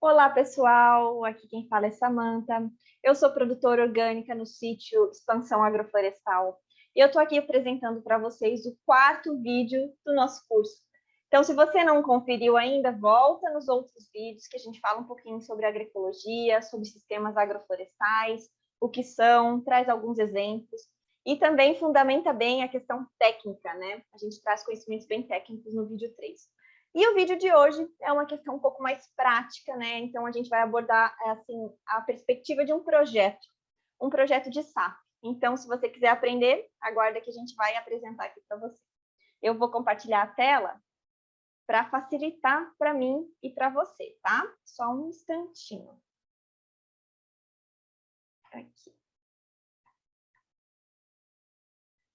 Olá, pessoal! Aqui quem fala é Samantha. Eu sou produtora orgânica no sítio Expansão Agroflorestal e eu estou aqui apresentando para vocês o quarto vídeo do nosso curso. Então, se você não conferiu ainda, volta nos outros vídeos que a gente fala um pouquinho sobre agroecologia, sobre sistemas agroflorestais, o que são, traz alguns exemplos e também fundamenta bem a questão técnica, né? A gente traz conhecimentos bem técnicos no vídeo 3. E o vídeo de hoje é uma questão um pouco mais prática, né? Então, a gente vai abordar assim, a perspectiva de um projeto de SAP. Então, se você quiser aprender, aguarda que a gente vai apresentar aqui para você. Eu vou compartilhar a tela para facilitar para mim e para você, tá? Só um instantinho. Aqui.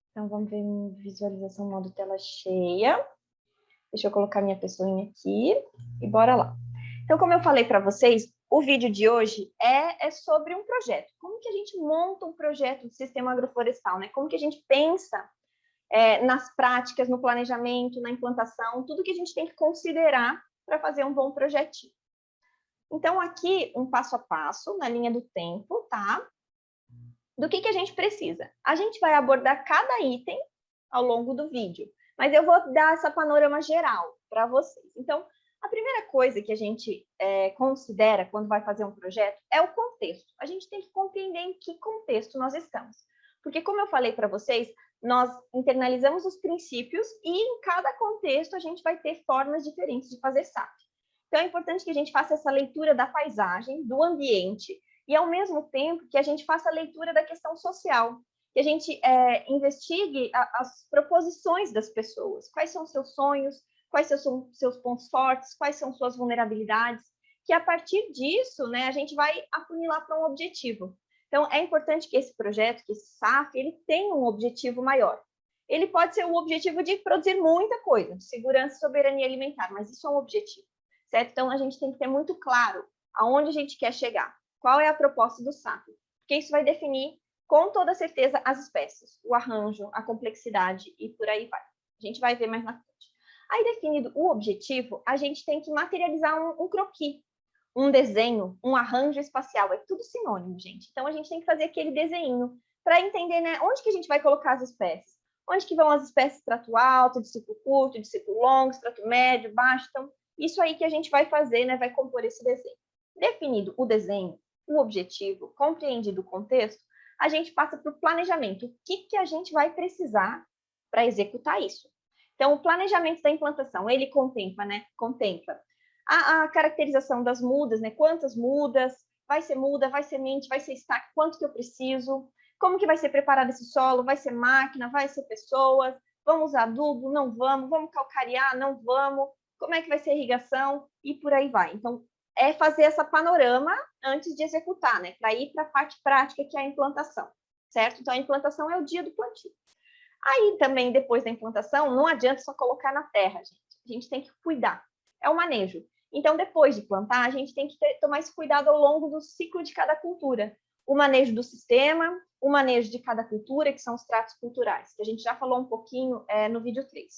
Então, vamos ver visualização modo tela cheia. Deixa eu colocar minha pessoinha aqui e bora lá. Então, como eu falei para vocês, o vídeo de hoje é sobre um projeto. Como que a gente monta um projeto de sistema agroflorestal, né? Como que a gente pensa nas práticas, no planejamento, na implantação, tudo que a gente tem que considerar para fazer um bom projetinho. Então, aqui, um passo a passo, na linha do tempo, tá? Do que a gente precisa? A gente vai abordar cada item ao longo do vídeo, mas eu vou dar essa panorama geral para vocês. Então, a primeira coisa que a gente considera quando vai fazer um projeto é o contexto. A gente tem que compreender em que contexto nós estamos. Porque, como eu falei para vocês, nós internalizamos os princípios e em cada contexto a gente vai ter formas diferentes de fazer SAP. Então, é importante que a gente faça essa leitura da paisagem, do ambiente, e, ao mesmo tempo, que a gente faça a leitura da questão social, que a gente investigue as proposições das pessoas, quais são seus sonhos, quais são seus pontos fortes, quais são suas vulnerabilidades, que a partir disso, né, a gente vai afunilar para um objetivo. Então, é importante que esse projeto, que esse SAF, ele tenha um objetivo maior. Ele pode ser o objetivo de produzir muita coisa, de segurança e soberania alimentar, mas isso é um objetivo, certo? Então, a gente tem que ter muito claro aonde a gente quer chegar. Qual é a proposta do SAP? Porque isso vai definir, com toda certeza, as espécies, o arranjo, a complexidade e por aí vai. A gente vai ver mais na frente. Aí, definido o objetivo, a gente tem que materializar um croquis, um desenho, um arranjo espacial. É tudo sinônimo, gente. Então, a gente tem que fazer aquele desenho para entender, né, onde que a gente vai colocar as espécies. Onde que vão as espécies de trato alto, de ciclo curto, de ciclo longo, trato médio, baixo. Então, isso aí que a gente vai fazer, né, vai compor esse desenho. Definido o desenho, o objetivo, compreendido o contexto, a gente passa para o planejamento. O que a gente vai precisar para executar isso? Então, o planejamento da implantação, ele contempla, né? Contempla a caracterização das mudas, né? Quantas mudas, vai ser muda, vai ser semente, vai ser estaque, quanto que eu preciso, como que vai ser preparado esse solo, vai ser máquina, vai ser pessoas, vamos usar adubo, não vamos calcarear, não vamos, como é que vai ser a irrigação e por aí vai. Então, é fazer essa panorama antes de executar, né? Para ir para a parte prática, que é a implantação, certo? Então, a implantação é o dia do plantio. Aí, também, depois da implantação, não adianta só colocar na terra, gente. A gente tem que cuidar. É o manejo. Então, depois de plantar, a gente tem que tomar esse cuidado ao longo do ciclo de cada cultura. O manejo do sistema, o manejo de cada cultura, que são os tratos culturais, que a gente já falou um pouquinho no vídeo 3.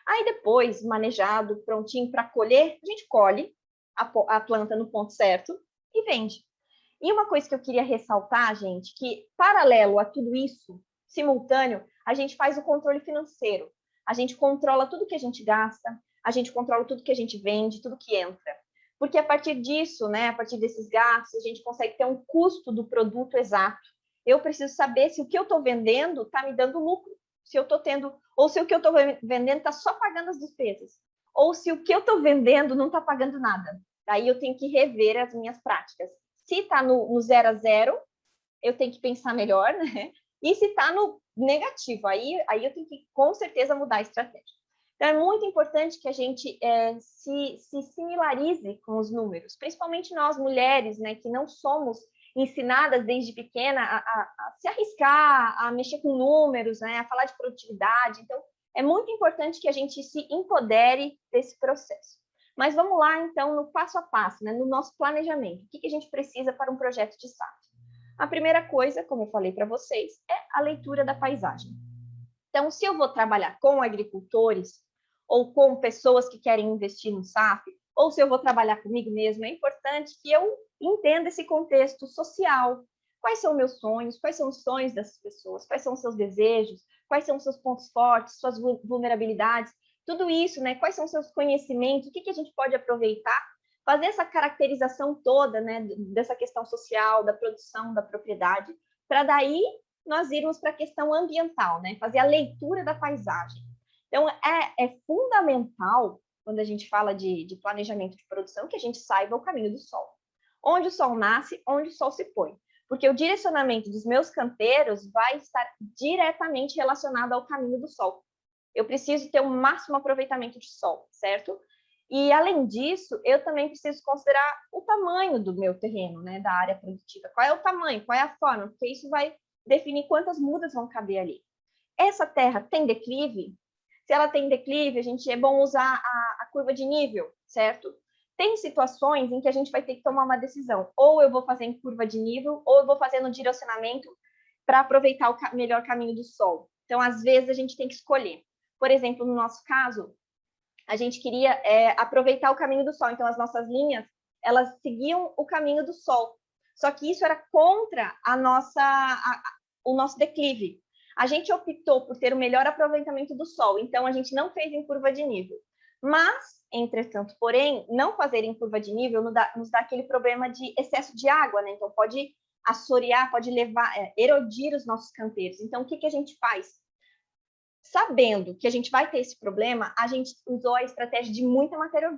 Aí, depois, manejado, prontinho para colher, a gente colhe a planta no ponto certo e vende. E uma coisa que eu queria ressaltar, gente, que paralelo a tudo isso, simultâneo, a gente faz o controle financeiro. A gente controla tudo que a gente gasta, a gente controla tudo que a gente vende, tudo que entra. Porque a partir disso, né, a partir desses gastos, a gente consegue ter um custo do produto exato. Eu preciso saber se o que eu estou vendendo está me dando lucro, se eu estou tendo, ou se o que eu estou vendendo está só pagando as despesas, ou se o que eu estou vendendo não está pagando nada. Daí eu tenho que rever as minhas práticas. Se está no 0 a 0, eu tenho que pensar melhor, né? E se está no negativo, aí eu tenho que, com certeza, mudar a estratégia. Então, é muito importante que a gente se similarize com os números, principalmente nós, mulheres, né, que não somos ensinadas desde pequena a se arriscar, a mexer com números, né, a falar de produtividade. Então, é muito importante que a gente se empodere desse processo. Mas vamos lá, então, no passo a passo, né, no nosso planejamento. O que a gente precisa para um projeto de SAP? A primeira coisa, como eu falei para vocês, é a leitura da paisagem. Então, se eu vou trabalhar com agricultores ou com pessoas que querem investir no SAP, ou se eu vou trabalhar comigo mesmo, é importante que eu entenda esse contexto social. Quais são meus sonhos? Quais são os sonhos dessas pessoas? Quais são os seus desejos? Quais são os seus pontos fortes, suas vulnerabilidades? Tudo isso, né? Quais são os seus conhecimentos? O que a gente pode aproveitar? Fazer essa caracterização toda, né, dessa questão social, da produção, da propriedade, para daí nós irmos para a questão ambiental, né? Fazer a leitura da paisagem. Então, é fundamental, quando a gente fala de planejamento de produção, que a gente saiba o caminho do sol. Onde o sol nasce, onde o sol se põe. Porque o direcionamento dos meus canteiros vai estar diretamente relacionado ao caminho do sol. Eu preciso ter o máximo aproveitamento de sol, certo? E, além disso, eu também preciso considerar o tamanho do meu terreno, né, da área produtiva. Qual é o tamanho, qual é a forma, porque isso vai definir quantas mudas vão caber ali. Essa terra tem declive? Se ela tem declive, é bom usar a curva de nível, certo? Tem situações em que a gente vai ter que tomar uma decisão. Ou eu vou fazer em curva de nível, ou eu vou fazer no direcionamento para aproveitar o melhor caminho do sol. Então, às vezes, a gente tem que escolher. Por exemplo, no nosso caso, a gente queria aproveitar o caminho do sol. Então, as nossas linhas, elas seguiam o caminho do sol. Só que isso era contra o nosso declive. A gente optou por ter o melhor aproveitamento do sol, então a gente não fez em curva de nível. Mas, entretanto, porém, não fazer em curva de nível nos dá aquele problema de excesso de água, né? Então, pode assorear, pode erodir os nossos canteiros. Então, o que a gente faz? Sabendo que a gente vai ter esse problema, a gente usou a estratégia de muita matéria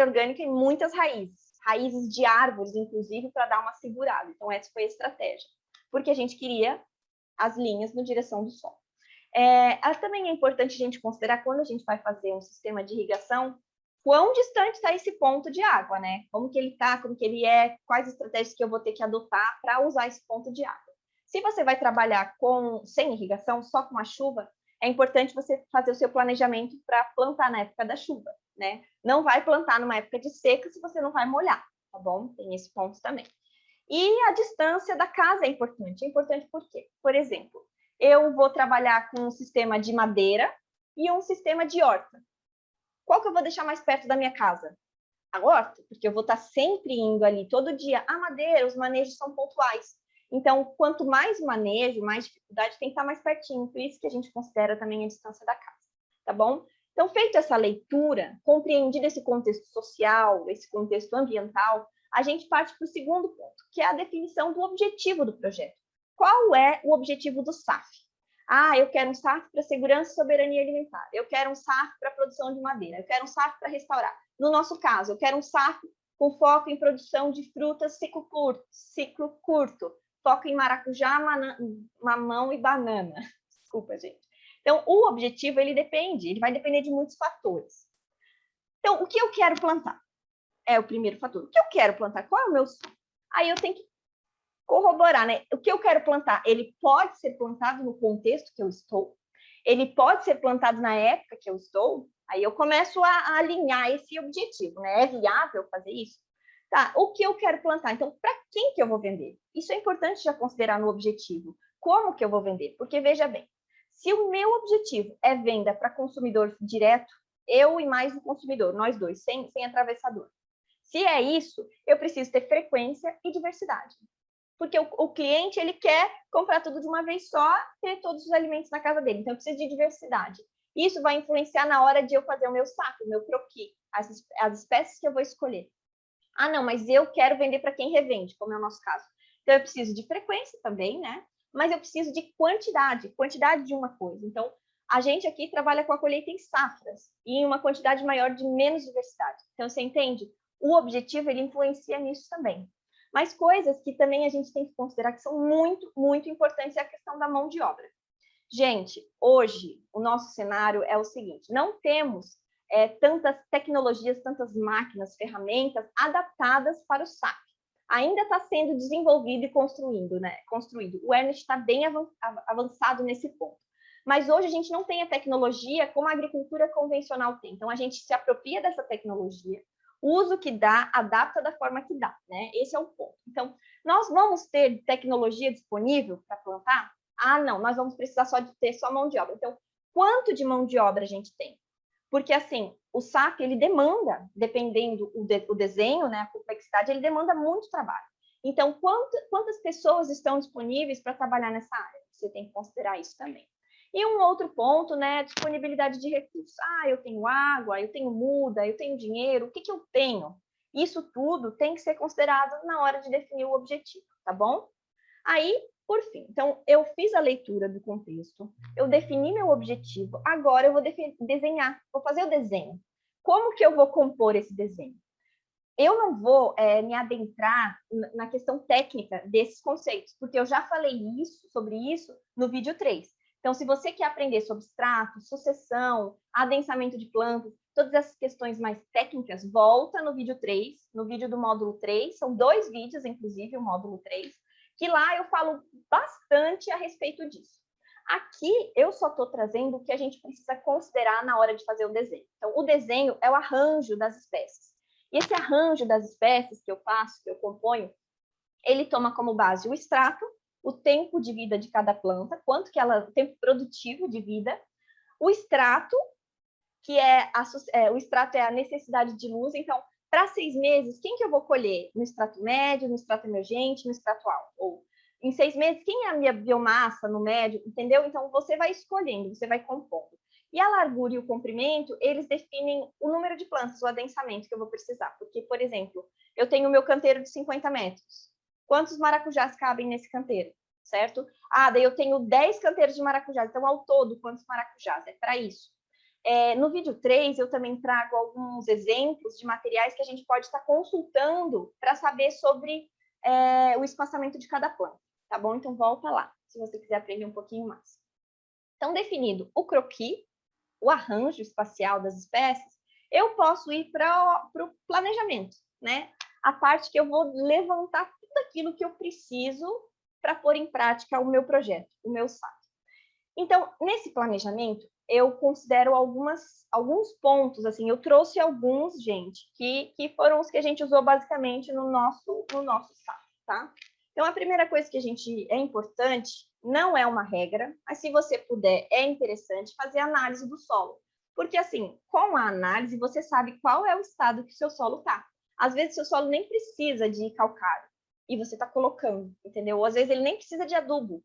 orgânica e muitas raízes de árvores, inclusive, para dar uma segurada. Então, essa foi a estratégia, porque a gente queria as linhas na direção do sol. Também é importante a gente considerar, quando a gente vai fazer um sistema de irrigação, quão distante está esse ponto de água, né? Como que ele está, como que ele é, quais estratégias que eu vou ter que adotar para usar esse ponto de água. Se você vai trabalhar sem irrigação, só com a chuva, é importante você fazer o seu planejamento para plantar na época da chuva, né? Não vai plantar numa época de seca se você não vai molhar, tá bom? Tem esse ponto também. E a distância da casa é importante. É importante por quê? Por exemplo, eu vou trabalhar com um sistema de madeira e um sistema de horta. Qual que eu vou deixar mais perto da minha casa? A horta, porque eu vou estar sempre indo ali todo dia. A madeira, os manejos são pontuais. Então, quanto mais manejo, mais dificuldade, tem que estar mais pertinho. Por isso que a gente considera também a distância da casa, tá bom? Então, feita essa leitura, compreendido esse contexto social, esse contexto ambiental, a gente parte para o segundo ponto, que é a definição do objetivo do projeto. Qual é o objetivo do SAF? Eu quero um SAF para segurança e soberania alimentar. Eu quero um SAF para produção de madeira. Eu quero um SAF para restaurar. No nosso caso, eu quero um SAF com foco em produção de frutas ciclo curto. Foco em maracujá, mamão e banana. Desculpa, gente. Então, o objetivo, ele vai depender de muitos fatores. Então, o que eu quero plantar? É o primeiro fator. O que eu quero plantar? Qual é o meu sonho? Aí eu tenho que corroborar, né? O que eu quero plantar, ele pode ser plantado no contexto que eu estou, ele pode ser plantado na época que eu estou, aí eu começo a alinhar esse objetivo, né? É viável fazer isso? Tá, o que eu quero plantar? Então, para quem que eu vou vender? Isso é importante já considerar no objetivo. Como que eu vou vender? Porque, veja bem, se o meu objetivo é venda para consumidor direto, eu e mais o consumidor, nós dois, sem atravessador. Se é isso, eu preciso ter frequência e diversidade. Porque o cliente, ele quer comprar tudo de uma vez só, ter todos os alimentos na casa dele. Então, eu preciso de diversidade. Isso vai influenciar na hora de eu fazer o meu saco, o meu croquis, as espécies que eu vou escolher. Não, mas eu quero vender para quem revende, como é o nosso caso. Então, eu preciso de frequência também, né? Mas eu preciso de quantidade de uma coisa. Então, a gente aqui trabalha com a colheita em safras e em uma quantidade maior de menos diversidade. Então, você entende? O objetivo, ele influencia nisso também. Mas coisas que também a gente tem que considerar que são muito, muito importantes é a questão da mão de obra. Gente, hoje, o nosso cenário é o seguinte, não temos tantas tecnologias, tantas máquinas, ferramentas adaptadas para o SAP. Ainda está sendo desenvolvido e construído. O Ernest está bem avançado nesse ponto. Mas hoje a gente não tem a tecnologia como a agricultura convencional tem. Então, a gente se apropria dessa tecnologia, usa o que dá, adapta da forma que dá, né? Esse é o ponto. Então, nós vamos ter tecnologia disponível para plantar? Não, nós vamos precisar só de ter mão de obra. Então, quanto de mão de obra a gente tem? Porque, assim, o SAP, ele demanda, dependendo o desenho, né, a complexidade, ele demanda muito trabalho. Então, quantas pessoas estão disponíveis para trabalhar nessa área? Você tem que considerar isso também. E um outro ponto, né, disponibilidade de recursos. Ah, eu tenho água, eu tenho muda, eu tenho dinheiro, o que eu tenho? Isso tudo tem que ser considerado na hora de definir o objetivo, tá bom? Aí, por fim, então, eu fiz a leitura do contexto, eu defini meu objetivo, agora eu vou desenhar, vou fazer o desenho. Como que eu vou compor esse desenho? Eu não vou me adentrar na questão técnica desses conceitos, porque eu já falei sobre isso no vídeo 3. Então, se você quer aprender sobre extrato, sucessão, adensamento de plantas, todas essas questões mais técnicas, volta no vídeo 3, no vídeo do módulo 3, são 2 vídeos, inclusive, o módulo 3, que lá eu falo bastante a respeito disso. Aqui, eu só estou trazendo o que a gente precisa considerar na hora de fazer o desenho. Então, o desenho é o arranjo das espécies. E esse arranjo das espécies que eu faço, que eu componho, ele toma como base o extrato, o tempo de vida de cada planta, quanto que ela, o tempo produtivo de vida, o extrato, que o extrato é a necessidade de luz. Então, para 6 meses, quem que eu vou colher? No extrato médio, no extrato emergente, no extrato alto? Ou em 6 meses, quem é a minha biomassa no médio? Entendeu? Então, você vai escolhendo, você vai compondo. E a largura e o comprimento, eles definem o número de plantas, o adensamento que eu vou precisar. Porque, por exemplo, eu tenho o meu canteiro de 50 metros. Quantos maracujás cabem nesse canteiro? Certo? Ah, daí eu tenho 10 canteiros de maracujás. Então, ao todo, quantos maracujás? É para isso. No vídeo 3, eu também trago alguns exemplos de materiais que a gente pode estar consultando para saber sobre o espaçamento de cada planta, tá bom? Então, volta lá, se você quiser aprender um pouquinho mais. Então, definido o croquis, o arranjo espacial das espécies, eu posso ir para o planejamento, né? A parte que eu vou levantar tudo aquilo que eu preciso para pôr em prática o meu projeto, o meu SAP. Então, nesse planejamento, eu considero alguns pontos, assim, eu trouxe alguns, gente, que foram os que a gente usou basicamente no nosso SAP, tá? Então, a primeira coisa que é importante, não é uma regra, mas se você puder, é interessante fazer análise do solo. Porque, assim, com a análise, você sabe qual é o estado que o seu solo está. Às vezes, o seu solo nem precisa de calcário, e você está colocando, entendeu? Ou, às vezes, ele nem precisa de adubo.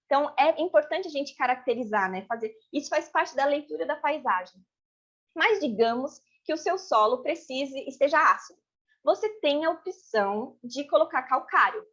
Então, é importante a gente caracterizar, né? Isso faz parte da leitura da paisagem. Mas digamos que o seu solo esteja ácido. Você tem a opção de colocar calcário.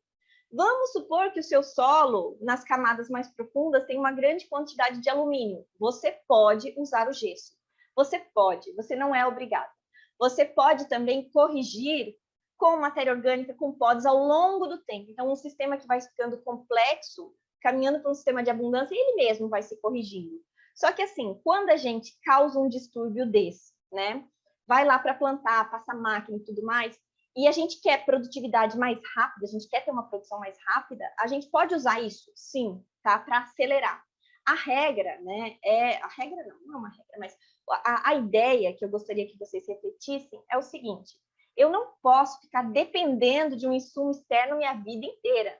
Vamos supor que o seu solo, nas camadas mais profundas, tem uma grande quantidade de alumínio. Você pode usar o gesso. Você não é obrigado. Você pode também corrigir com matéria orgânica, com podas ao longo do tempo. Então, um sistema que vai ficando complexo, caminhando para um sistema de abundância, ele mesmo vai se corrigindo. Só que, assim, quando a gente causa um distúrbio desse, né? Vai lá para plantar, passa máquina e tudo mais, e a gente quer produtividade mais rápida, a gente quer ter uma produção mais rápida, a gente pode usar isso, sim, tá? Para acelerar. A regra, né? A regra não é uma regra, mas a ideia que eu gostaria que vocês refletissem é o seguinte: eu não posso ficar dependendo de um insumo externo minha vida inteira.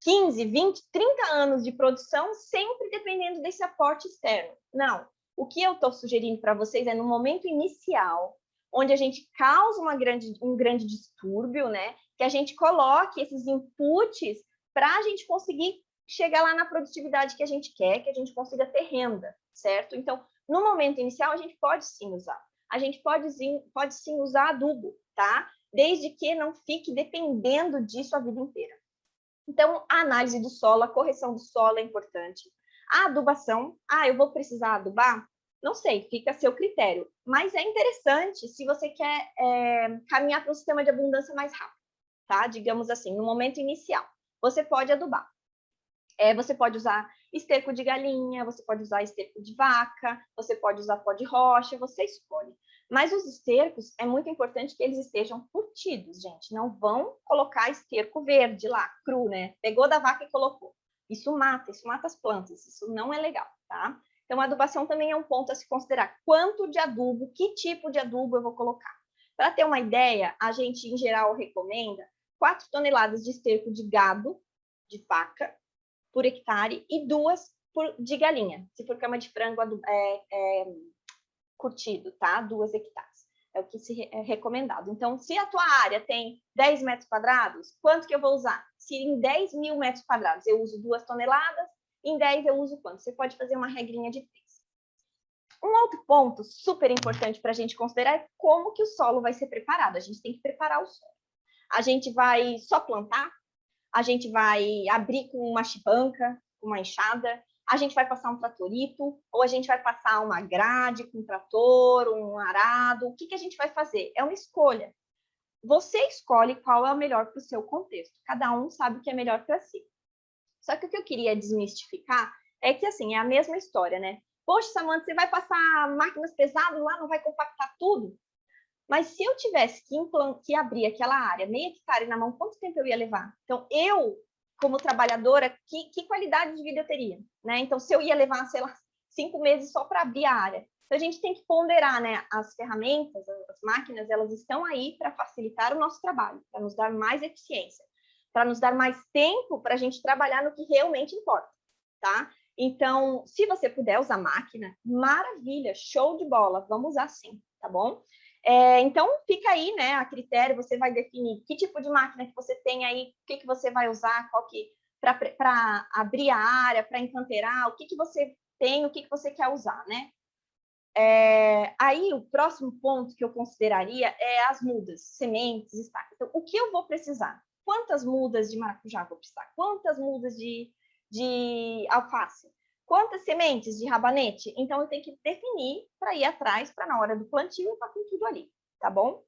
15, 20, 30 anos de produção sempre dependendo desse aporte externo. Não. O que eu estou sugerindo para vocês é no momento inicial, onde a gente causa um grande distúrbio, né? Que a gente coloque esses inputs para a gente conseguir chegar lá na produtividade que a gente quer, que a gente consiga ter renda, certo? Então, no momento inicial, a gente pode sim usar. A gente pode sim usar adubo, tá? Desde que não fique dependendo disso a vida inteira. Então, a análise do solo, a correção do solo é importante. A adubação, eu vou precisar adubar? Não sei, fica a seu critério. Mas é interessante se você quer caminhar para um sistema de abundância mais rápido, tá? Digamos assim, no momento inicial. Você pode adubar. Você pode usar esterco de galinha, você pode usar esterco de vaca, você pode usar pó de rocha, você escolhe. Mas os estercos, é muito importante que eles estejam curtidos, gente. Não vão colocar esterco verde lá, cru, né? Pegou da vaca e colocou. Isso mata as plantas, isso não é legal, tá? Então, a adubação também é um ponto a se considerar. Quanto de adubo, que tipo de adubo eu vou colocar? Para ter uma ideia, a gente, em geral, recomenda 4 toneladas de esterco de gado, de vaca, por hectare, e 2 de galinha. Se for cama de frango, curtido, tá? 2 hectares. É o que é recomendado. Então, se a tua área tem 10 metros quadrados, quanto que eu vou usar? Se em 10 mil metros quadrados eu uso 2 toneladas, em 10 eu uso quanto? Você pode fazer uma regrinha de 3. Um outro ponto super importante para a gente considerar é como que o solo vai ser preparado. A gente tem que preparar o solo. A gente vai só plantar? A gente vai abrir com uma chibanca, uma enxada? A gente vai passar um tratorito? Ou a gente vai passar uma grade com um trator, um arado? O que, que a gente vai fazer? É uma escolha. Você escolhe qual é o melhor para o seu contexto. Cada um sabe o que é melhor para si. Só que o que eu queria desmistificar é que, assim, é a mesma história, né? Poxa, Samanta, você vai passar máquinas pesadas lá, não vai compactar tudo? Mas se eu tivesse que abrir aquela área, meia hectare na mão, quanto tempo eu ia levar? Então, eu, como trabalhadora, que qualidade de vida eu teria? Né? Então, se eu ia levar, sei lá, 5 meses só para abrir a área. Então, a gente tem que ponderar, né? As ferramentas, as máquinas, elas estão aí para facilitar o nosso trabalho, para nos dar mais eficiência, para nos dar mais tempo para a gente trabalhar no que realmente importa, tá? Então, se você puder usar máquina, maravilha, show de bola, vamos usar sim, tá bom? Então, fica aí, né, a critério, você vai definir que tipo de máquina que você tem aí, o que você vai usar, para abrir a área, para encanteirar, o que você tem, o que você quer usar, né? Aí, o próximo ponto que eu consideraria é as mudas, sementes, estacas. Então, o que eu vou precisar? Quantas mudas de maracujá eu vou precisar? Quantas mudas de alface? Quantas sementes de rabanete? Então, eu tenho que definir para ir atrás, para na hora do plantio, eu estar com tudo ali, tá bom?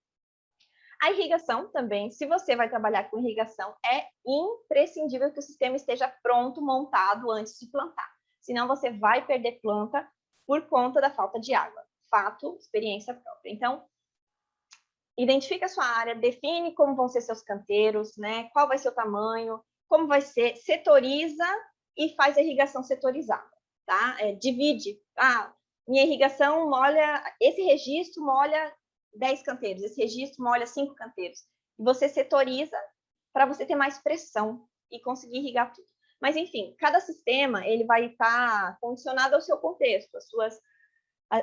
A irrigação também, se você vai trabalhar com irrigação, é imprescindível que o sistema esteja pronto, montado antes de plantar. Senão, você vai perder planta por conta da falta de água. Fato, experiência própria. Então, identifica a sua área, define como vão ser seus canteiros, né? Qual vai ser o tamanho, como vai ser, setoriza e faz a irrigação setorizada, tá? Divide. Minha irrigação molha, esse registro molha 10 canteiros, esse registro molha 5 canteiros. E você setoriza para você ter mais pressão e conseguir irrigar tudo. Mas, enfim, cada sistema ele vai estar condicionado ao seu contexto,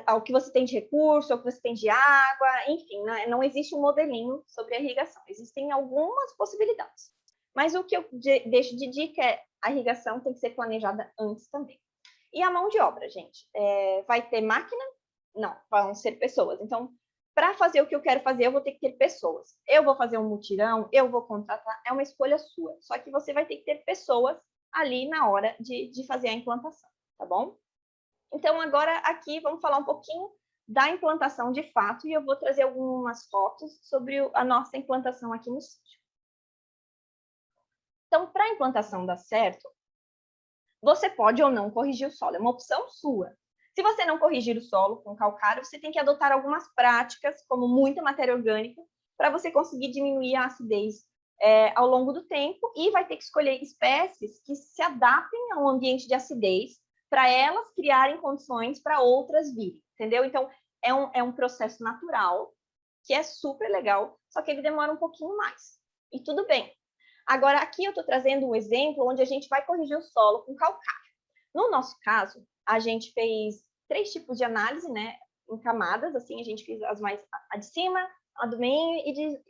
ao que você tem de recurso, ao que você tem de água, enfim, né? Não existe um modelinho sobre a irrigação. Existem algumas possibilidades. Mas o que eu deixo de dica é a irrigação tem que ser planejada antes também. E a mão de obra, gente? Vai ter máquina? Não, vão ser pessoas. Então, para fazer o que eu quero fazer, eu vou ter que ter pessoas. Eu vou fazer um mutirão, eu vou contratar, é uma escolha sua. Só que você vai ter que ter pessoas ali na hora de fazer a implantação, tá bom? Então, agora aqui vamos falar um pouquinho da implantação de fato e eu vou trazer algumas fotos sobre a nossa implantação aqui no sítio. Então, para a implantação dar certo, você pode ou não corrigir o solo, é uma opção sua. Se você não corrigir o solo com calcário, você tem que adotar algumas práticas, como muita matéria orgânica, para você conseguir diminuir a acidez ao longo do tempo e vai ter que escolher espécies que se adaptem a um ambiente de acidez para elas criarem condições para outras virem, entendeu? Então, é um processo natural que é super legal, só que ele demora um pouquinho mais. E tudo bem. Agora, aqui eu estou trazendo um exemplo onde a gente vai corrigir o solo com calcário. No nosso caso, a gente fez 3 tipos de análise, né, em camadas, assim, a gente fez a de cima, a do meio e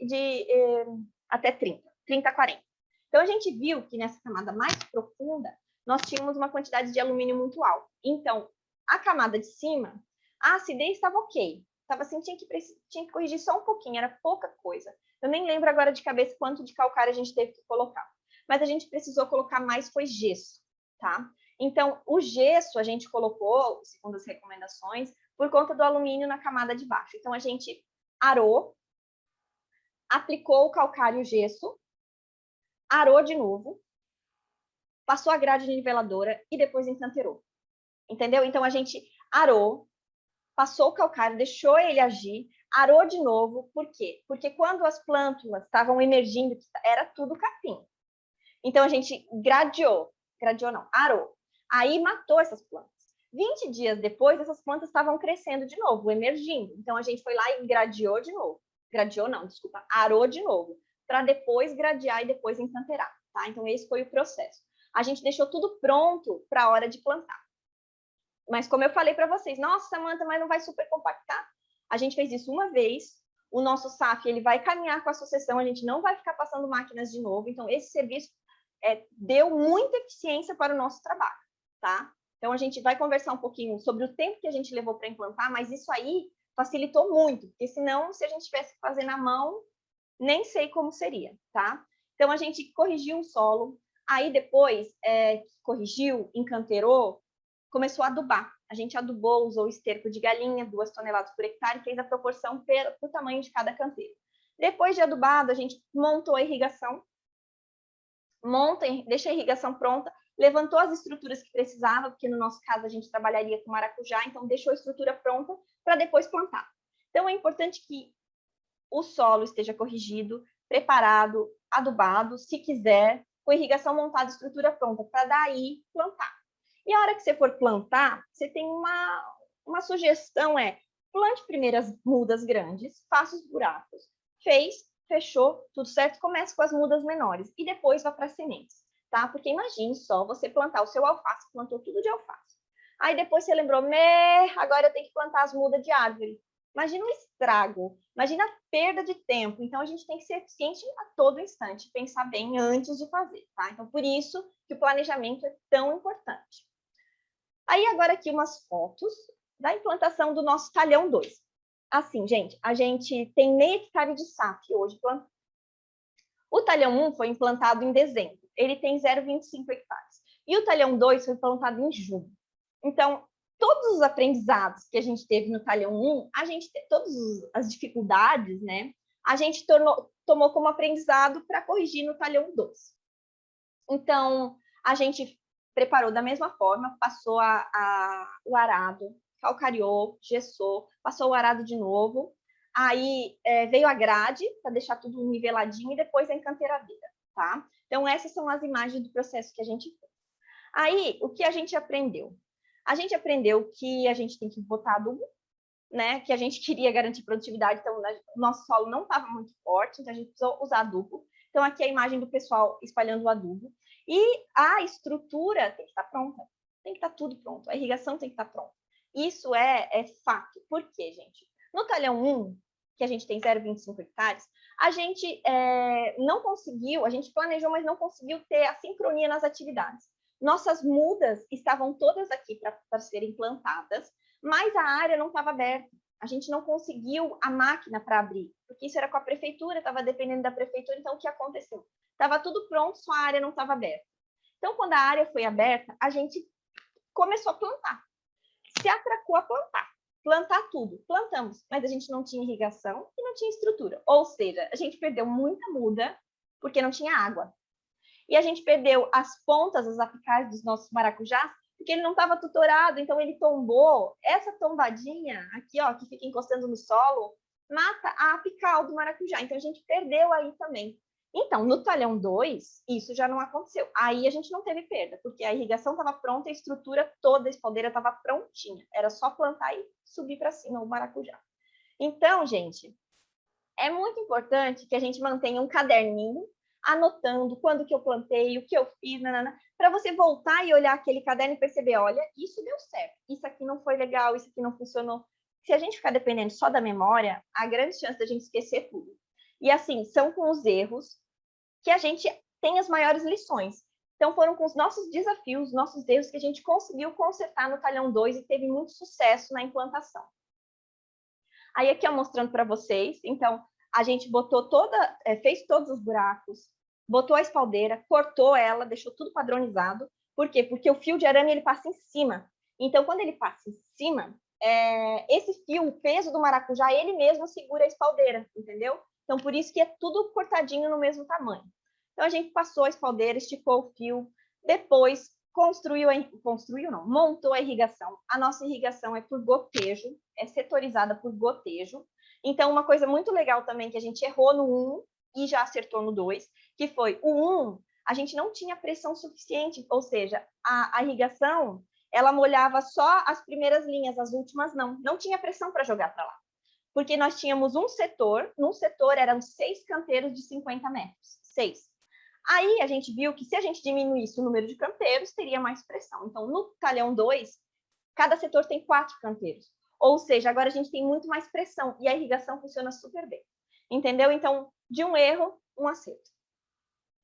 até 30 a 40. Então, a gente viu que nessa camada mais profunda, nós tínhamos uma quantidade de alumínio muito alta. Então, a camada de cima, a acidez estava ok. Estava assim, tinha que corrigir só um pouquinho, era pouca coisa. Eu nem lembro agora de cabeça quanto de calcário a gente teve que colocar. Mas a gente precisou colocar mais, foi gesso, tá? Então, o gesso a gente colocou, segundo as recomendações, por conta do alumínio na camada de baixo. Então, a gente arou, aplicou o calcário e o gesso, arou de novo, passou a grade niveladora e depois encanteirou. Entendeu? Então, a gente arou, passou o calcário, deixou ele agir, arou de novo. Por quê? Porque quando as plântulas estavam emergindo, era tudo capim. Então, a gente gradeou não, arou. Aí, matou essas plantas. 20 dias depois, essas plantas estavam crescendo de novo, emergindo. Então, a gente foi lá e gradeou de novo. Gradeou não, desculpa, arou de novo. Para depois gradear e depois encanteirar, tá? Então, esse foi o processo. A gente deixou tudo pronto para a hora de plantar. Mas como eu falei para vocês, nossa, Samanta, mas não vai super compactar? A gente fez isso uma vez, o nosso SAF ele vai caminhar com a sucessão, a gente não vai ficar passando máquinas de novo, então esse serviço deu muita eficiência para o nosso trabalho, tá? Então a gente vai conversar um pouquinho sobre o tempo que a gente levou para implantar, mas isso aí facilitou muito, porque senão, se a gente tivesse que fazer na mão, nem sei como seria, tá? Então a gente corrigiu o solo, aí depois corrigiu, encanteirou, começou a adubar. A gente adubou, usou esterco de galinha, 2 toneladas por hectare, fez a proporção por tamanho de cada canteiro. Depois de adubado, a gente montou a irrigação, deixa a irrigação pronta, levantou as estruturas que precisava, porque no nosso caso a gente trabalharia com maracujá, então deixou a estrutura pronta para depois plantar. Então é importante que o solo esteja corrigido, preparado, adubado, se quiser, com irrigação montada, estrutura pronta, para daí plantar. E a hora que você for plantar, você tem uma sugestão, plante primeiro as mudas grandes, faça os buracos. Fez, fechou, tudo certo, comece com as mudas menores e depois vá para as sementes, tá? Porque imagine só você plantar o seu alface, plantou tudo de alface. Aí depois você lembrou, agora eu tenho que plantar as mudas de árvore. Imagina o estrago, imagina a perda de tempo. Então, a gente tem que ser eficiente a todo instante, pensar bem antes de fazer, tá? Então, por isso que o planejamento é tão importante. Aí, agora aqui umas fotos da implantação do nosso talhão 2. Assim, gente, a gente tem meio hectare de SAF hoje plantado. O talhão 1 foi implantado em dezembro, ele tem 0,25 hectares. E o talhão 2 foi plantado em julho. Então, todos os aprendizados que a gente teve no talhão 1, todas as dificuldades, né, a gente tomou como aprendizado para corrigir no talhão 2. Então, a gente preparou da mesma forma, passou o arado, calcareou, gessou, passou o arado de novo, aí veio a grade para deixar tudo niveladinho e depois a encanteiradeira, tá? Então, essas são as imagens do processo que a gente fez. Aí, o que a gente aprendeu? A gente aprendeu que a gente tem que botar adubo, né? Que a gente queria garantir produtividade, então o nosso solo não estava muito forte, então a gente precisou usar adubo. Então, aqui é a imagem do pessoal espalhando o adubo. E a estrutura tem que estar pronta, tem que estar tudo pronto, a irrigação tem que estar pronta. Isso é fato. Por quê, gente? No talhão 1, que a gente tem 0,25 hectares, a gente não conseguiu, a gente planejou, mas não conseguiu ter a sincronia nas atividades. Nossas mudas estavam todas aqui para serem plantadas, mas a área não estava aberta. A gente não conseguiu a máquina para abrir, porque isso era com a prefeitura, estava dependendo da prefeitura, então o que aconteceu? Estava tudo pronto, só a área não estava aberta. Então, quando a área foi aberta, a gente começou a plantar. Se atracou a plantar tudo. Plantamos, mas a gente não tinha irrigação e não tinha estrutura. Ou seja, a gente perdeu muita muda porque não tinha água. E a gente perdeu as pontas, as apicais dos nossos maracujás, porque ele não estava tutorado, então ele tombou. Essa tombadinha aqui, ó, que fica encostando no solo, mata a apical do maracujá. Então a gente perdeu aí também. Então, no talhão 2, isso já não aconteceu. Aí a gente não teve perda, porque a irrigação estava pronta, a estrutura toda, a espaldeira estava prontinha. Era só plantar e subir para cima o maracujá. Então, gente, é muito importante que a gente mantenha um caderninho anotando quando que eu plantei, o que eu fiz, para você voltar e olhar aquele caderno e perceber, olha, isso deu certo, isso aqui não foi legal, isso aqui não funcionou. Se a gente ficar dependendo só da memória, há grande chance de a gente esquecer tudo. E assim, são com os erros que a gente tem as maiores lições. Então, foram com os nossos desafios, nossos erros, que a gente conseguiu consertar no talhão 2 e teve muito sucesso na implantação. Aí aqui eu mostrando para vocês, então, a gente botou fez todos os buracos, botou a espaldeira, cortou ela, deixou tudo padronizado. Por quê? Porque o fio de arame ele passa em cima. Então, quando ele passa em cima, esse fio, o peso do maracujá, ele mesmo segura a espaldeira, entendeu? Então, por isso que é tudo cortadinho no mesmo tamanho. Então, a gente passou a espaldeira, esticou o fio, depois montou a irrigação. A nossa irrigação é por gotejo, é setorizada por gotejo. Então, uma coisa muito legal também que a gente errou no 1 e já acertou no 2, que foi o 1, a gente não tinha pressão suficiente, ou seja, a irrigação, ela molhava só as primeiras linhas, as últimas não tinha pressão para jogar para lá. Porque nós tínhamos num setor eram 6 canteiros de 50 metros, 6. Aí a gente viu que se a gente diminuísse o número de canteiros, teria mais pressão. Então, no talhão 2, Cada setor tem 4 canteiros. Ou seja, agora a gente tem muito mais pressão e a irrigação funciona super bem. Entendeu? Então, de um erro, um acerto.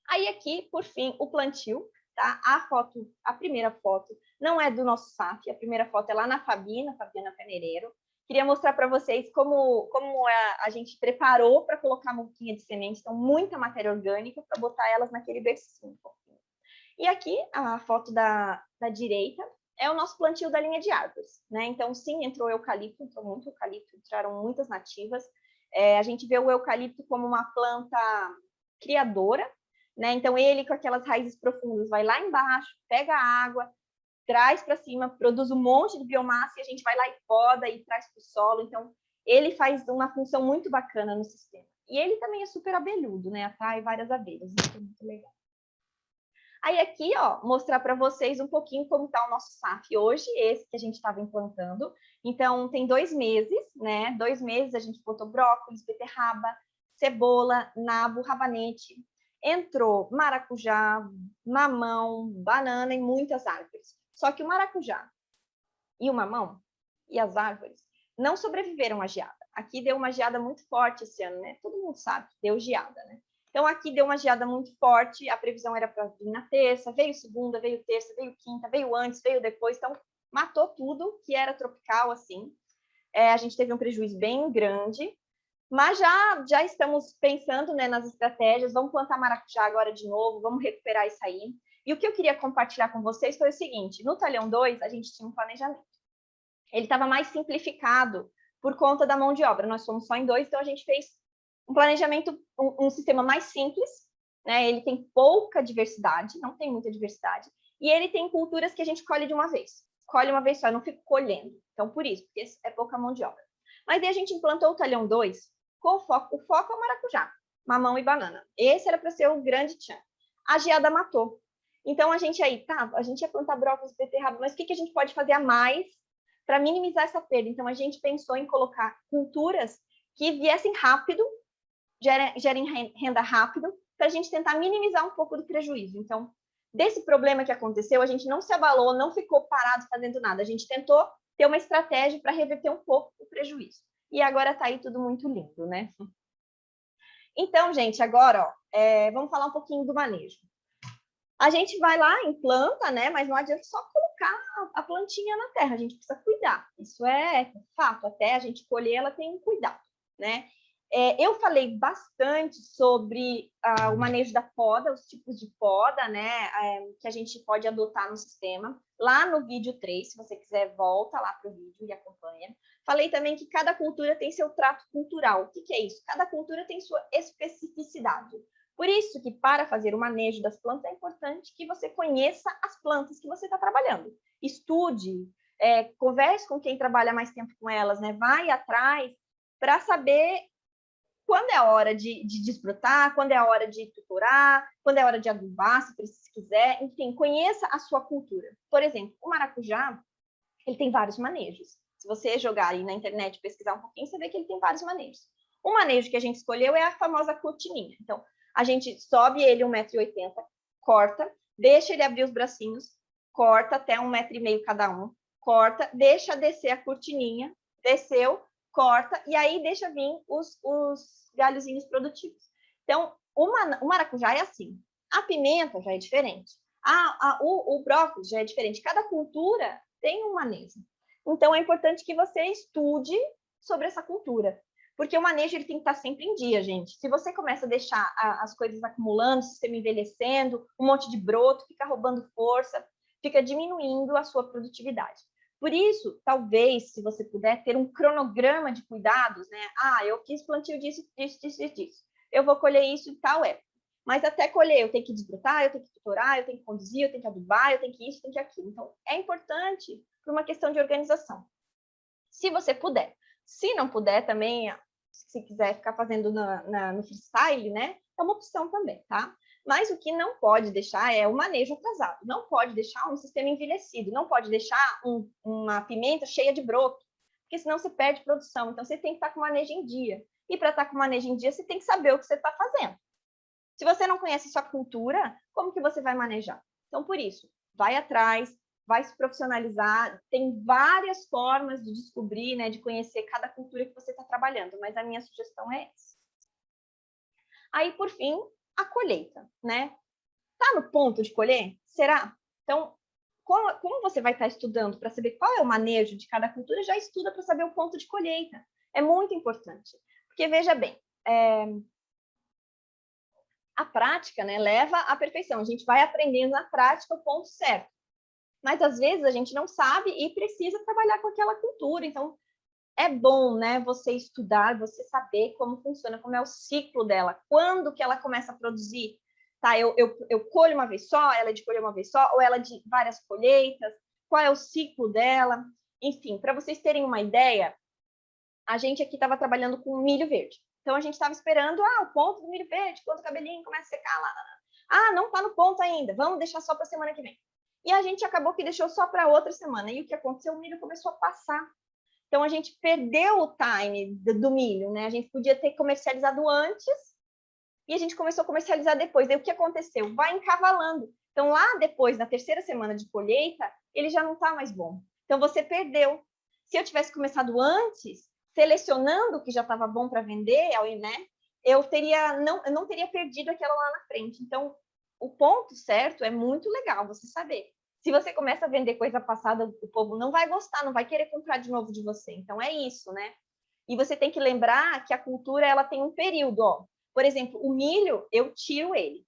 Aí aqui, por fim, o plantio, tá? A primeira foto não é do nosso SAF, a primeira foto é lá na Fabiana Carneiro. Queria mostrar para vocês como a gente preparou para colocar a muquinha de semente, então muita matéria orgânica para botar elas naquele bercinho. E aqui, a foto da direita, é o nosso plantio da linha de árvores, né? Então, sim, entrou eucalipto, entrou muito eucalipto, entraram muitas nativas. A gente vê o eucalipto como uma planta criadora, né? Então, ele com aquelas raízes profundas vai lá embaixo, pega a água, traz para cima, produz um monte de biomassa e a gente vai lá e poda e traz para o solo. Então, ele faz uma função muito bacana no sistema. E ele também é super abelhudo, né? Atrai várias abelhas, isso é muito legal. Aí aqui, ó, mostrar para vocês um pouquinho como está o nosso SAF hoje, esse que a gente estava implantando. Então, tem 2 meses, né? 2 meses a gente botou brócolis, beterraba, cebola, nabo, rabanete. Entrou maracujá, mamão, banana e muitas árvores. Só que o maracujá e o mamão e as árvores não sobreviveram à geada. Aqui deu uma geada muito forte esse ano, né? Todo mundo sabe que deu geada, né? Então, aqui deu uma geada muito forte, a previsão era para vir na terça, veio segunda, veio terça, veio quinta, veio antes, veio depois, então matou tudo que era tropical, assim. A gente teve um prejuízo bem grande, mas já estamos pensando, né, nas estratégias, vamos plantar maracujá agora de novo, vamos recuperar isso aí. E o que eu queria compartilhar com vocês foi o seguinte, no talhão 2, a gente tinha um planejamento. Ele estava mais simplificado por conta da mão de obra, nós somos só em 2, então a gente fez um planejamento, um sistema mais simples, né? Ele tem pouca diversidade, não tem muita diversidade, e ele tem culturas que a gente colhe de uma vez. Colhe uma vez só, eu não fico colhendo. Então, por isso, porque é pouca mão de obra. Mas daí a gente implantou o talhão 2 com o foco é o maracujá, mamão e banana. Esse era para ser o grande tchan. A geada matou. Então, a gente ia plantar brócolis, beterraba, mas o que a gente pode fazer a mais para minimizar essa perda? Então, a gente pensou em colocar culturas que viessem rápido, gerem renda rápido, para a gente tentar minimizar um pouco do prejuízo. Então, desse problema que aconteceu, a gente não se abalou, não ficou parado fazendo nada. A gente tentou ter uma estratégia para reverter um pouco o prejuízo. E agora está aí tudo muito lindo, né? Então, gente, agora, ó, vamos falar um pouquinho do manejo. A gente vai lá, implanta, né? Mas não adianta só colocar a plantinha na terra, a gente precisa cuidar. Isso é fato, até a gente colher, ela tem um cuidado, né? Eu falei bastante sobre o manejo da poda, os tipos de poda, né, que a gente pode adotar no sistema. Lá no vídeo 3, se você quiser, volta lá para o vídeo e acompanha. Falei também que cada cultura tem seu trato cultural. O que é isso? Cada cultura tem sua especificidade. Por isso que, para fazer o manejo das plantas, é importante que você conheça as plantas que você está trabalhando. Estude, converse com quem trabalha mais tempo com elas, né? Vai atrás para saber quando é a hora de desbrotar, quando é a hora de tutorar, quando é a hora de adubar, se quiser. Enfim, conheça a sua cultura. Por exemplo, o maracujá, ele tem vários manejos. Se você jogar aí na internet, pesquisar um pouquinho, você vê que ele tem vários manejos. O manejo que a gente escolheu é a famosa cortininha. Então, a gente sobe ele 1,80 m, corta, deixa ele abrir os bracinhos, corta até 1,5 m cada um, corta, deixa descer a cortininha, desceu, corta, e aí deixa vir os galhozinhos produtivos. Então, o maracujá é assim. A pimenta já é diferente. O brócolis já é diferente. Cada cultura tem um manejo. Então, é importante que você estude sobre essa cultura. Porque o manejo ele tem que estar sempre em dia, gente. Se você começa a deixar as coisas acumulando, o sistema envelhecendo, um monte de broto, fica roubando força, fica diminuindo a sua produtividade. Por isso, talvez, se você puder, ter um cronograma de cuidados, né? Eu fiz plantio disso. Eu vou colher isso em tal época. Mas até colher, eu tenho que desbrotar, eu tenho que tutorar, eu tenho que conduzir, eu tenho que adubar, eu tenho que isso, eu tenho que aquilo. Então, é importante por uma questão de organização. Se você puder. Se não puder também, se quiser ficar fazendo no freestyle, né? É uma opção também, tá? Mas o que não pode deixar é o manejo atrasado. Não pode deixar um sistema envelhecido. Não pode deixar uma pimenta cheia de broto, porque senão você perde produção. Então, você tem que estar com o manejo em dia. E para estar com o manejo em dia, você tem que saber o que você está fazendo. Se você não conhece sua cultura, como que você vai manejar? Então, por isso, vai atrás, vai se profissionalizar, tem várias formas de descobrir, né, de conhecer cada cultura que você está trabalhando, mas a minha sugestão é essa. Aí, por fim, a colheita, né? Tá no ponto de colher? Será? Então, como você vai estar estudando para saber qual é o manejo de cada cultura, já estuda para saber o ponto de colheita. É muito importante. Porque, veja bem, a prática, né, leva à perfeição. A gente vai aprendendo na prática o ponto certo. Mas, às vezes, a gente não sabe e precisa trabalhar com aquela cultura. Então, é bom, né, você estudar, você saber como funciona, como é o ciclo dela, quando que ela começa a produzir. Tá, eu colho uma vez só, ela é de colher uma vez só, ou ela é de várias colheitas, qual é o ciclo dela. Enfim, para vocês terem uma ideia, a gente aqui estava trabalhando com milho verde. Então, a gente estava esperando, o ponto do milho verde, quando o cabelinho começa a secar lá. Não está no ponto ainda, vamos deixar só para a semana que vem. E a gente acabou que deixou só para outra semana. E o que aconteceu? O milho começou a passar. Então, a gente perdeu o time do milho, né? A gente podia ter comercializado antes e a gente começou a comercializar depois. Daí, o que aconteceu? Vai encavalando. Então, lá depois, na terceira semana de colheita, ele já não está mais bom. Então, você perdeu. Se eu tivesse começado antes, selecionando o que já estava bom para vender, né? Eu não teria perdido aquela lá na frente. Então, o ponto certo é muito legal você saber. Se você começa a vender coisa passada, o povo não vai gostar, não vai querer comprar de novo de você. Então, é isso, né? E você tem que lembrar que a cultura, ela tem um período, ó. Por exemplo, o milho, eu tiro ele.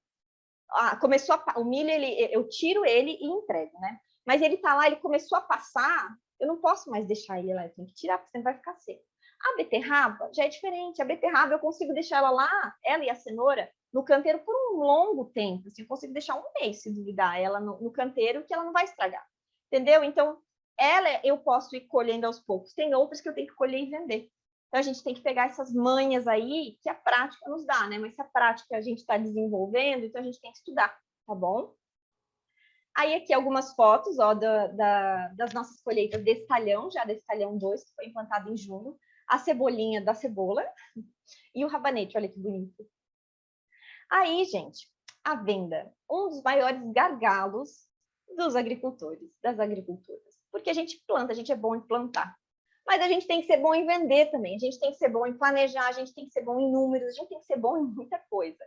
O milho, eu tiro ele e entrego, né? Mas ele tá lá, ele começou a passar, eu não posso mais deixar ele lá, eu tenho que tirar, porque senão vai ficar seco. A beterraba já é diferente. A beterraba eu consigo deixar ela lá, ela e a cenoura, no canteiro por um longo tempo. Assim, eu consigo deixar um mês, se duvidar, ela no canteiro, que ela não vai estragar. Entendeu? Então, ela eu posso ir colhendo aos poucos. Tem outras que eu tenho que colher e vender. Então, a gente tem que pegar essas manhas aí que a prática nos dá, né? Mas se a prática a gente está desenvolvendo, então a gente tem que estudar, tá bom? Aí aqui algumas fotos, ó, das nossas colheitas desse talhão, já desse talhão 2, que foi implantado em junho. A cebolinha da cebola e o rabanete, olha que bonito. Aí, gente, a venda, um dos maiores gargalos dos agricultores, das agricultoras. Porque a gente planta, a gente é bom em plantar. Mas a gente tem que ser bom em vender também, a gente tem que ser bom em planejar, a gente tem que ser bom em números, a gente tem que ser bom em muita coisa.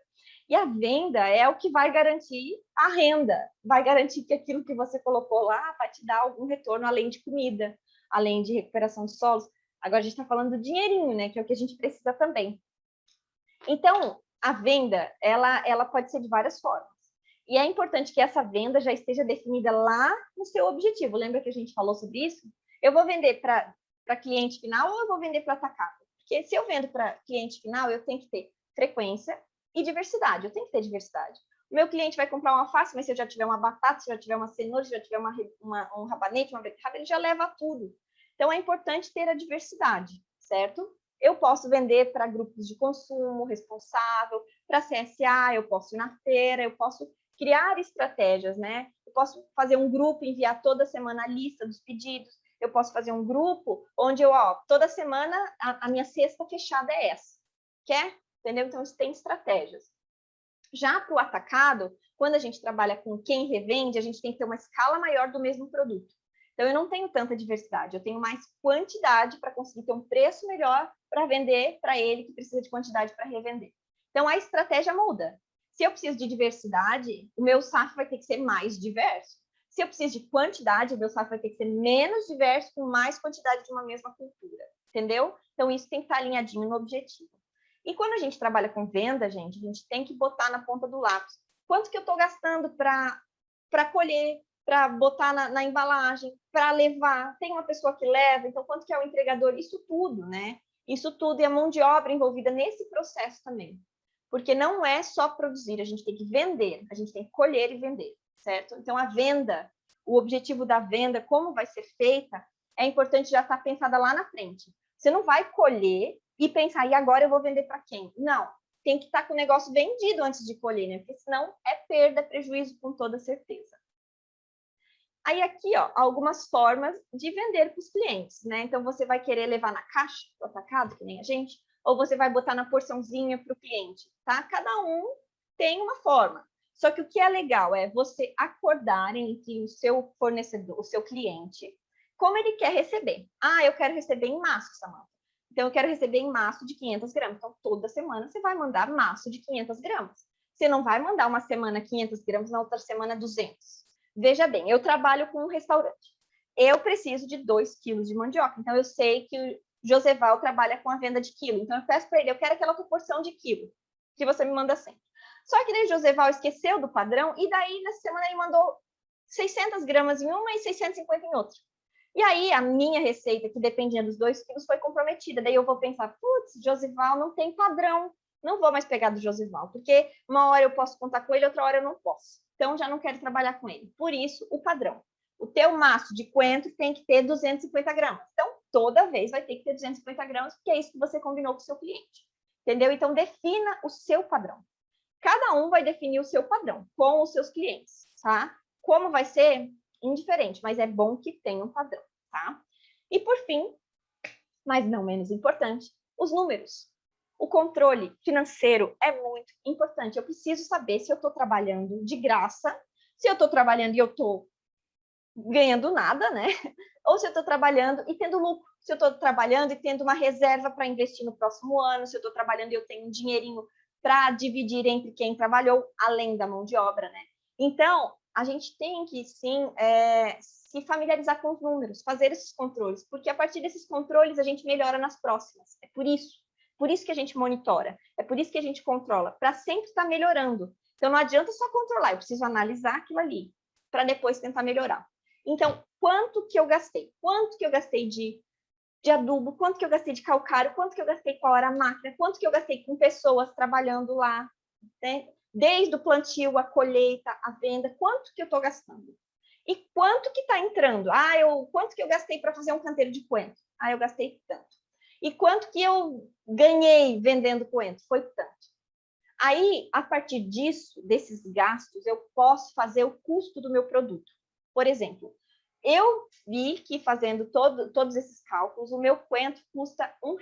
E a venda é o que vai garantir a renda, vai garantir que aquilo que você colocou lá vai te dar algum retorno, além de comida, além de recuperação de solos. Agora a gente está falando do dinheirinho, né, que é o que a gente precisa também. Então, a venda, ela pode ser de várias formas. E é importante que essa venda já esteja definida lá no seu objetivo. Lembra que a gente falou sobre isso? Eu vou vender para cliente final ou eu vou vender para atacado? Porque se eu vendo para cliente final, eu tenho que ter frequência e diversidade. Eu tenho que ter diversidade. O meu cliente vai comprar uma alface, mas se eu já tiver uma batata, se eu já tiver uma cenoura, se eu já tiver um rabanete, uma beterraba, ele já leva tudo. Então, é importante ter a diversidade, certo? Eu posso vender para grupos de consumo responsável, para CSA, eu posso ir na feira, eu posso criar estratégias, né? Eu posso fazer um grupo, enviar toda semana a lista dos pedidos. Eu posso fazer um grupo onde toda semana a minha cesta fechada é essa. Quer? Entendeu? Então, isso tem estratégias. Já para o atacado, quando a gente trabalha com quem revende, a gente tem que ter uma escala maior do mesmo produto. Então, eu não tenho tanta diversidade, eu tenho mais quantidade para conseguir ter um preço melhor para vender para ele que precisa de quantidade para revender. Então, a estratégia muda. Se eu preciso de diversidade, o meu SAF vai ter que ser mais diverso. Se eu preciso de quantidade, o meu SAF vai ter que ser menos diverso, com mais quantidade de uma mesma cultura. Entendeu? Então, isso tem que estar alinhadinho no objetivo. E quando a gente trabalha com venda, gente, a gente tem que botar na ponta do lápis. Quanto que eu estou gastando para colher, para botar na embalagem, para levar? Tem uma pessoa que leva, então quanto que é o entregador? Isso tudo, né? Isso tudo e a mão de obra envolvida nesse processo também. Porque não é só produzir, a gente tem que vender, a gente tem que colher e vender, certo? Então, a venda, o objetivo da venda, como vai ser feita, é importante já estar pensada lá na frente. Você não vai colher e pensar, e agora eu vou vender para quem? Não, tem que estar com o negócio vendido antes de colher, né? Porque senão é perda, prejuízo com toda certeza. Aí aqui, ó, algumas formas de vender para os clientes, né? Então, você vai querer levar na caixa, do atacado, que nem a gente, ou você vai botar na porçãozinha para o cliente, tá? Cada um tem uma forma. Só que o que é legal é você acordar entre o seu fornecedor, o seu cliente, como ele quer receber. Ah, eu quero receber em maço, Samanta. Então, eu quero receber em maço de 500 gramas. Então, toda semana você vai mandar maço de 500 gramas. Você não vai mandar uma semana 500 gramas, na outra semana 200. Veja bem, eu trabalho com um restaurante. Eu preciso de 2 quilos de mandioca. Então, eu sei que o Joseval trabalha com a venda de quilo. Então, eu peço para ele, eu quero aquela proporção de quilo que você me manda sempre. Só que daí o Joseval esqueceu do padrão e daí, nessa semana, ele mandou 600 gramas em uma e 650 em outra. E aí, a minha receita, que dependia dos 2 quilos, foi comprometida. Daí eu vou pensar, putz, Josival não tem padrão. Não vou mais pegar do Josival, porque uma hora eu posso contar com ele, outra hora eu não posso. Então, já não quero trabalhar com ele. Por isso, o padrão. O teu maço de coentro tem que ter 250 gramas. Então, toda vez vai ter que ter 250 gramas, porque é isso que você combinou com o seu cliente. Entendeu? Então, defina o seu padrão. Cada um vai definir o seu padrão com os seus clientes, tá? Como vai ser? Indiferente, mas é bom que tenha um padrão, tá? E por fim, mas não menos importante, os números. O controle financeiro é muito importante. Eu preciso saber se eu estou trabalhando de graça, se eu estou trabalhando e eu estou ganhando nada, né? Ou se eu estou trabalhando e tendo lucro, se eu estou trabalhando e tendo uma reserva para investir no próximo ano, se eu estou trabalhando e eu tenho um dinheirinho para dividir entre quem trabalhou, além da mão de obra, né? Então, a gente tem que, sim, se familiarizar com os números, fazer esses controles, porque a partir desses controles a gente melhora nas próximas. É por isso que a gente monitora, é por isso que a gente controla, para sempre estar melhorando. Então, não adianta só controlar, eu preciso analisar aquilo ali, para depois tentar melhorar. Então, quanto que eu gastei? Quanto que eu gastei de adubo? Quanto que eu gastei de calcário? Quanto que eu gastei com a hora máquina? Quanto que eu gastei com pessoas trabalhando lá? Né? Desde o plantio, a colheita, a venda, quanto que eu estou gastando? E quanto que está entrando? Quanto que eu gastei para fazer um canteiro de coentro? Eu gastei tanto. E quanto que eu ganhei vendendo coentro? Foi tanto. Aí, a partir disso, desses gastos, eu posso fazer o custo do meu produto. Por exemplo, eu vi que fazendo todos esses cálculos, o meu coentro custa R$1,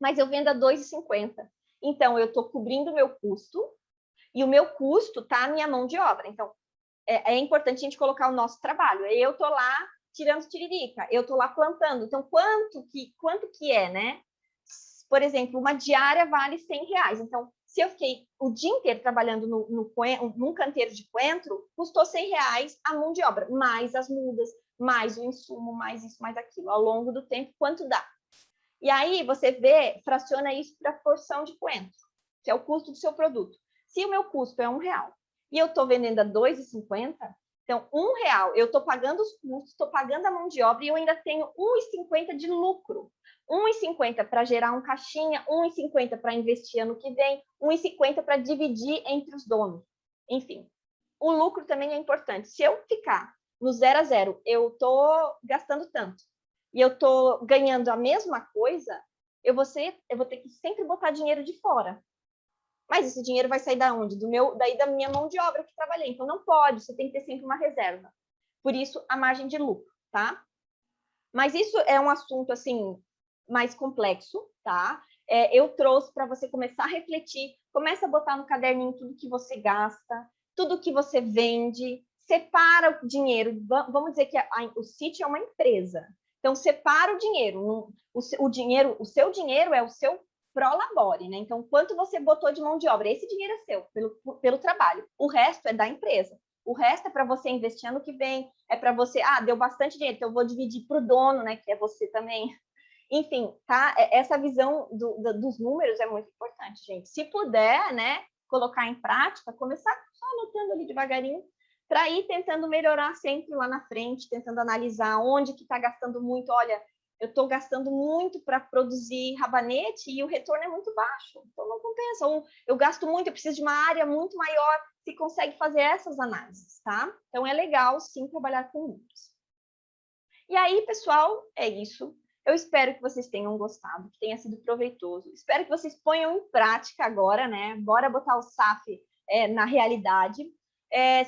mas eu vendo a R$2,50. Então, eu estou cobrindo o meu custo e o meu custo está a minha mão de obra. Então, é importante a gente colocar o nosso trabalho. Eu estou lá tirando tiririca, eu estou lá plantando. Então, quanto que é, né? Por exemplo, uma diária vale R$100. Então, se eu fiquei o dia inteiro trabalhando num canteiro de coentro, custou R$100 a mão de obra, mais as mudas, mais o insumo, mais isso, mais aquilo. Ao longo do tempo, quanto dá? E aí você fraciona isso para a porção de coentro, que é o custo do seu produto. Se o meu custo é R$1 e eu estou vendendo a R$2,50, então R$1 eu estou pagando os custos, estou pagando a mão de obra e eu ainda tenho R$1,50 de lucro. R$1,50 para gerar um caixinha, R$1,50 para investir ano que vem, R$1,50 para dividir entre os donos. Enfim, o lucro também é importante. Se eu ficar no 0 a 0, eu estou gastando tanto e eu estou ganhando a mesma coisa, eu vou ter que sempre botar dinheiro de fora. Mas esse dinheiro vai sair da onde? Daí da minha mão de obra que trabalhei. Então, não pode, você tem que ter sempre uma reserva. Por isso, a margem de lucro, tá? Mas isso é um assunto, assim, mais complexo, tá? Eu trouxe para você começar a refletir, começa a botar no caderninho tudo que você gasta, tudo que você vende, separa o dinheiro. Vamos dizer que o sítio é uma empresa. Então, separa o dinheiro. O seu dinheiro é o seu prolabore, né? Então, quanto você botou de mão de obra? Esse dinheiro é seu, pelo trabalho. O resto é da empresa. O resto é para você investir ano que vem, é para você, deu bastante dinheiro, então eu vou dividir para o dono, né, que é você também. Enfim, tá? Essa visão dos números é muito importante, gente. Se puder, né, colocar em prática, começar só anotando ali devagarinho, para ir tentando melhorar sempre lá na frente, tentando analisar onde que está gastando muito. Olha, eu estou gastando muito para produzir rabanete e o retorno é muito baixo, então não compensa. Ou eu gasto muito, eu preciso de uma área muito maior, se consegue fazer essas análises, tá? Então é legal, sim, trabalhar com números. E aí, pessoal, é isso. Eu espero que vocês tenham gostado, que tenha sido proveitoso. Espero que vocês ponham em prática agora, né? Bora botar o SAF na realidade.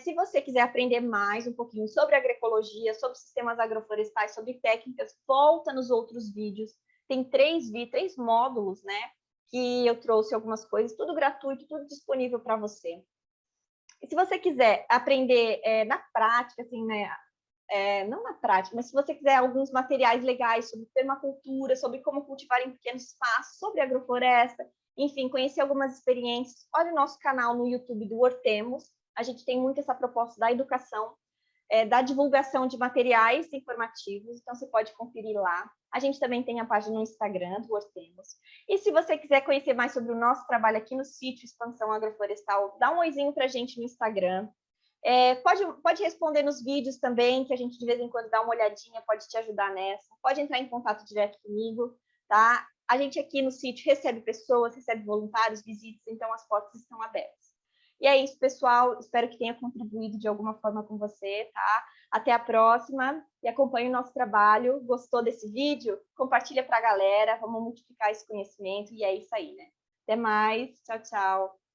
Se você quiser aprender mais um pouquinho sobre agroecologia, sobre sistemas agroflorestais, sobre técnicas, volta nos outros vídeos. Tem três módulos, né? Que eu trouxe algumas coisas, tudo gratuito, tudo disponível para você. E se você quiser aprender na prática, assim, né? Não na prática, mas se você quiser alguns materiais legais sobre permacultura, sobre como cultivar em pequenos espaços, sobre agrofloresta, enfim, conhecer algumas experiências, olha o nosso canal no YouTube do Hortemos. A gente tem muito essa proposta da educação, da divulgação de materiais informativos, então você pode conferir lá. A gente também tem a página no Instagram do Hortemos. E se você quiser conhecer mais sobre o nosso trabalho aqui no sítio Expansão Agroflorestal, dá um oizinho para a gente no Instagram. Pode responder nos vídeos também, que a gente de vez em quando dá uma olhadinha, pode te ajudar nessa. Pode entrar em contato direto comigo, tá? A gente aqui no sítio recebe pessoas, recebe voluntários, visitas, então as portas estão abertas. E é isso, pessoal. Espero que tenha contribuído de alguma forma com você, tá? Até a próxima e acompanhe o nosso trabalho. Gostou desse vídeo? Compartilha para a galera, vamos multiplicar esse conhecimento e é isso aí, né? Até mais. Tchau, tchau.